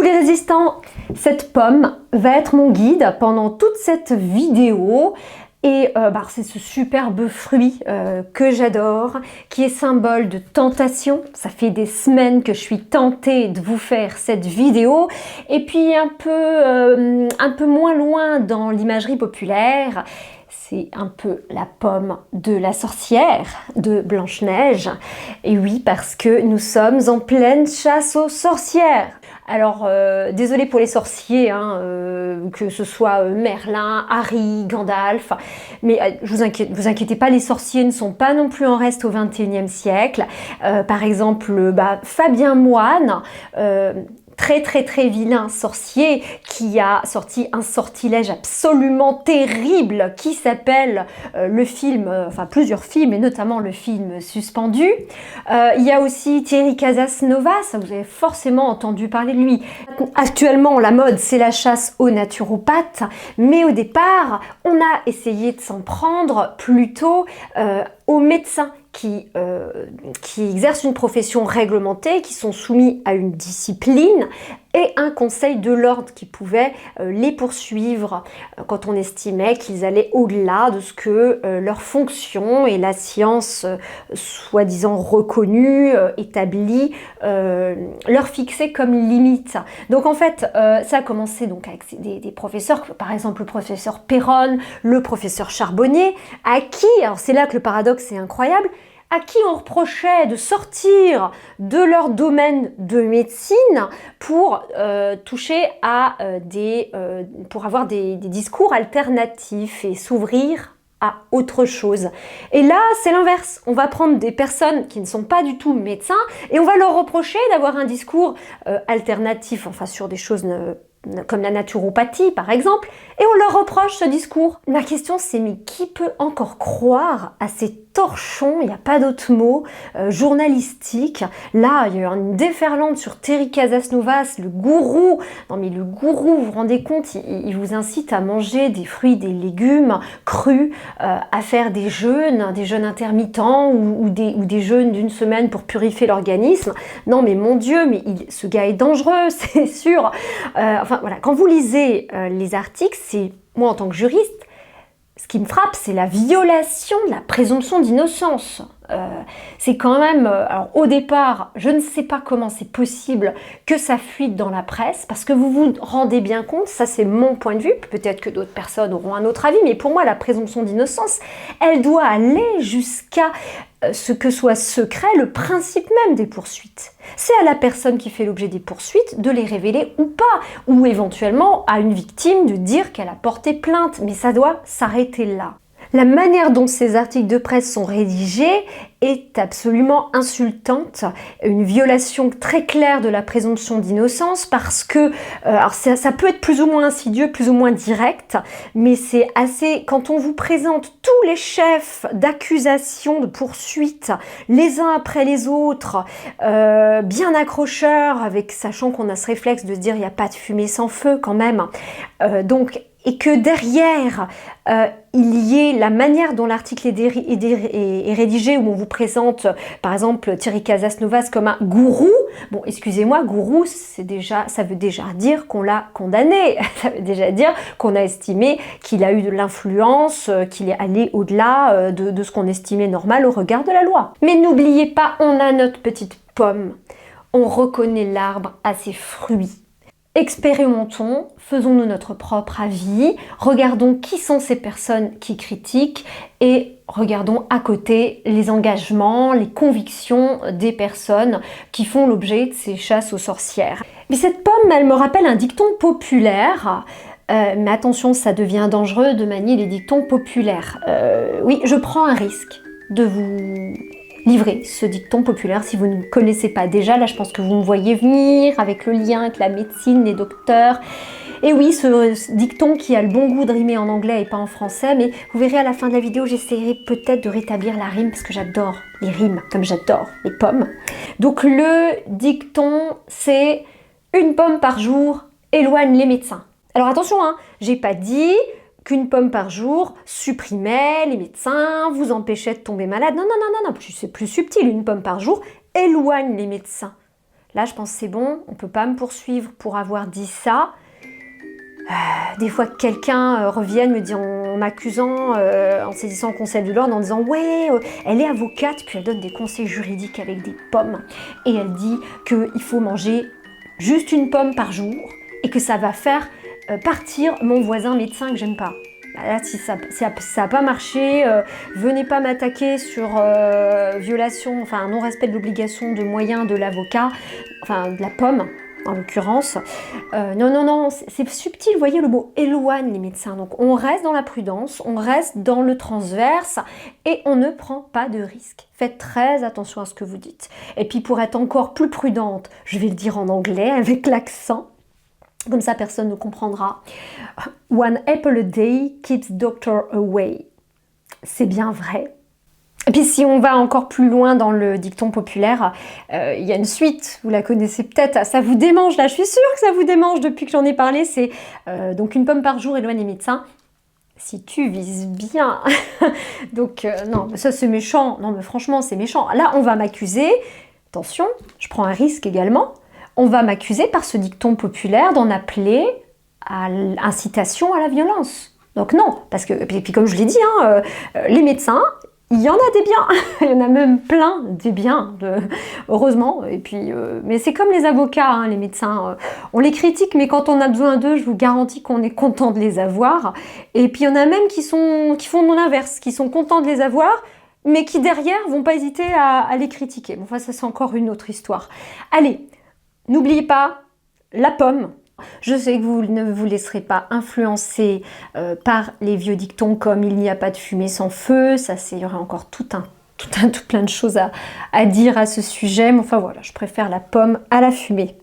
les résistants, cette pomme va être mon guide pendant toute cette vidéo. Et c'est ce superbe fruit que j'adore, qui est symbole de tentation. Ça fait des semaines que je suis tentée de vous faire cette vidéo. Et puis un peu moins loin dans l'imagerie populaire, c'est un peu la pomme de la sorcière de Blanche-Neige. Et oui, parce que nous sommes en pleine chasse aux sorcières. Alors, désolé pour les sorciers, hein, que ce soit Merlin, Harry, Gandalf, mais vous inquiétez pas, les sorciers ne sont pas non plus en reste au XXIe siècle. Par exemple, Fabien Moine, très vilain sorcier qui a sorti un sortilège absolument terrible qui s'appelle le film, plusieurs films et notamment le film Suspendu. Il y a aussi Thierry Casasnovas, vous avez forcément entendu parler de lui. Actuellement la mode c'est la chasse aux naturopathes, mais au départ on a essayé de s'en prendre plutôt aux médecins qui exercent une profession réglementée, qui sont soumis à une discipline et un conseil de l'ordre qui pouvait les poursuivre quand on estimait qu'ils allaient au-delà de ce que leur fonction et la science soi-disant reconnue, établie, leur fixaient comme limite. Donc en fait, ça a commencé donc avec des professeurs, par exemple le professeur Perron, le professeur Charbonnier, à qui, alors c'est là que le paradoxe est incroyable, à qui on reprochait de sortir de leur domaine de médecine pour toucher à pour avoir des discours alternatifs et s'ouvrir à autre chose. Et là, c'est l'inverse. On va prendre des personnes qui ne sont pas du tout médecins et on va leur reprocher d'avoir un discours alternatif, sur des choses comme la naturopathie par exemple, et on leur reproche ce discours. Ma question c'est, mais qui peut encore croire à ces torchons, il n'y a pas d'autre mot, journalistiques? Là, il y a eu une déferlante sur Thierry Casasnovas, le gourou. Non mais le gourou, vous vous rendez compte, il vous incite à manger des fruits, des légumes crus, à faire des jeûnes intermittents ou des jeûnes d'une semaine pour purifier l'organisme. Non mais mon Dieu, mais ce gars est dangereux, c'est sûr. Quand vous lisez les articles, c'est moi en tant que juriste, ce qui me frappe, c'est la violation de la présomption d'innocence. C'est quand même, alors au départ, je ne sais pas comment c'est possible que ça fuite dans la presse, parce que vous vous rendez bien compte, ça c'est mon point de vue, peut-être que d'autres personnes auront un autre avis, mais pour moi la présomption d'innocence, elle doit aller jusqu'à ce que soit secret le principe même des poursuites. C'est à la personne qui fait l'objet des poursuites de les révéler ou pas, ou éventuellement à une victime de dire qu'elle a porté plainte, mais ça doit s'arrêter là. La manière dont ces articles de presse sont rédigés est absolument insultante, une violation très claire de la présomption d'innocence parce que, ça peut être plus ou moins insidieux, plus ou moins direct, mais c'est assez, quand on vous présente tous les chefs d'accusation, de poursuite, les uns après les autres, bien accrocheurs, sachant qu'on a ce réflexe de se dire il n'y a pas de fumée sans feu quand même, et que derrière, il y ait la manière dont l'article est rédigé, où on vous présente, par exemple, Thierry Casasnovas comme un gourou. Bon, excusez-moi, gourou, ça veut déjà dire qu'on l'a condamné. Ça veut déjà dire qu'on a estimé qu'il a eu de l'influence, qu'il est allé au-delà de ce qu'on estimait normal au regard de la loi. Mais n'oubliez pas, on a notre petite pomme. On reconnaît l'arbre à ses fruits. Expérimentons, faisons-nous notre propre avis, regardons qui sont ces personnes qui critiquent et regardons à côté les engagements, les convictions des personnes qui font l'objet de ces chasses aux sorcières. Mais cette pomme, elle me rappelle un dicton populaire. Mais attention, ça devient dangereux de manier les dictons populaires. Oui, je prends un risque de vous livrer ce dicton populaire si vous ne connaissez pas déjà. Là, je pense que vous me voyez venir avec le lien avec la médecine, les docteurs. Et oui, ce dicton qui a le bon goût de rimer en anglais et pas en français, mais vous verrez à la fin de la vidéo, j'essaierai peut-être de rétablir la rime parce que j'adore les rimes, comme j'adore les pommes. Donc le dicton, c'est « une pomme par jour éloigne les médecins ». Alors attention, hein, j'ai pas dit qu'une pomme par jour supprimait les médecins, vous empêchait de tomber malade. Non, c'est plus subtil. Une pomme par jour éloigne les médecins. là je pense c'est bon, on peut pas me poursuivre pour avoir dit ça. Des fois que quelqu'un revienne me dit en m'accusant, en saisissant le conseil de l'ordre, en disant ouais, elle est avocate, puis elle donne des conseils juridiques avec des pommes, et elle dit qu'il faut manger juste une pomme par jour, et que ça va faire partir mon voisin médecin que j'aime pas. Là, si ça n'a pas marché, venez pas m'attaquer sur violation, enfin non-respect de l'obligation de moyens de l'avocat, enfin de la pomme en l'occurrence. Non, c'est subtil, vous voyez, le mot éloigne les médecins. Donc on reste dans la prudence, on reste dans le transverse et on ne prend pas de risques. Faites très attention à ce que vous dites. Et puis pour être encore plus prudente, je vais le dire en anglais avec l'accent. Comme ça, personne ne comprendra. One apple a day keeps doctor away. C'est bien vrai. Et puis si on va encore plus loin dans le dicton populaire, il y a une suite, vous la connaissez peut-être, ça vous démange là, je suis sûre que ça vous démange depuis que j'en ai parlé, c'est donc une pomme par jour éloigne les médecins. Si tu vises bien. Donc non, ça c'est méchant, non mais franchement c'est méchant. Là on va m'accuser, attention, je prends un risque également, on va m'accuser par ce dicton populaire d'en appeler à l'incitation à la violence. Donc non, parce que, et puis comme je l'ai dit, les médecins, il y en a des biens, il y en a même plein des biens, heureusement. Et puis, mais c'est comme les avocats, les médecins, on les critique, mais quand on a besoin d'eux, je vous garantis qu'on est content de les avoir. Et puis il y en a même qui font l'inverse, qui sont contents de les avoir, mais qui derrière vont pas hésiter à les critiquer. Bon, enfin, ça c'est encore une autre histoire. Allez, n'oubliez pas la pomme. Je sais que vous ne vous laisserez pas influencer par les vieux dictons comme il n'y a pas de fumée sans feu. Ça, il y aurait encore tout plein de choses à dire à ce sujet. Mais enfin voilà, je préfère la pomme à la fumée.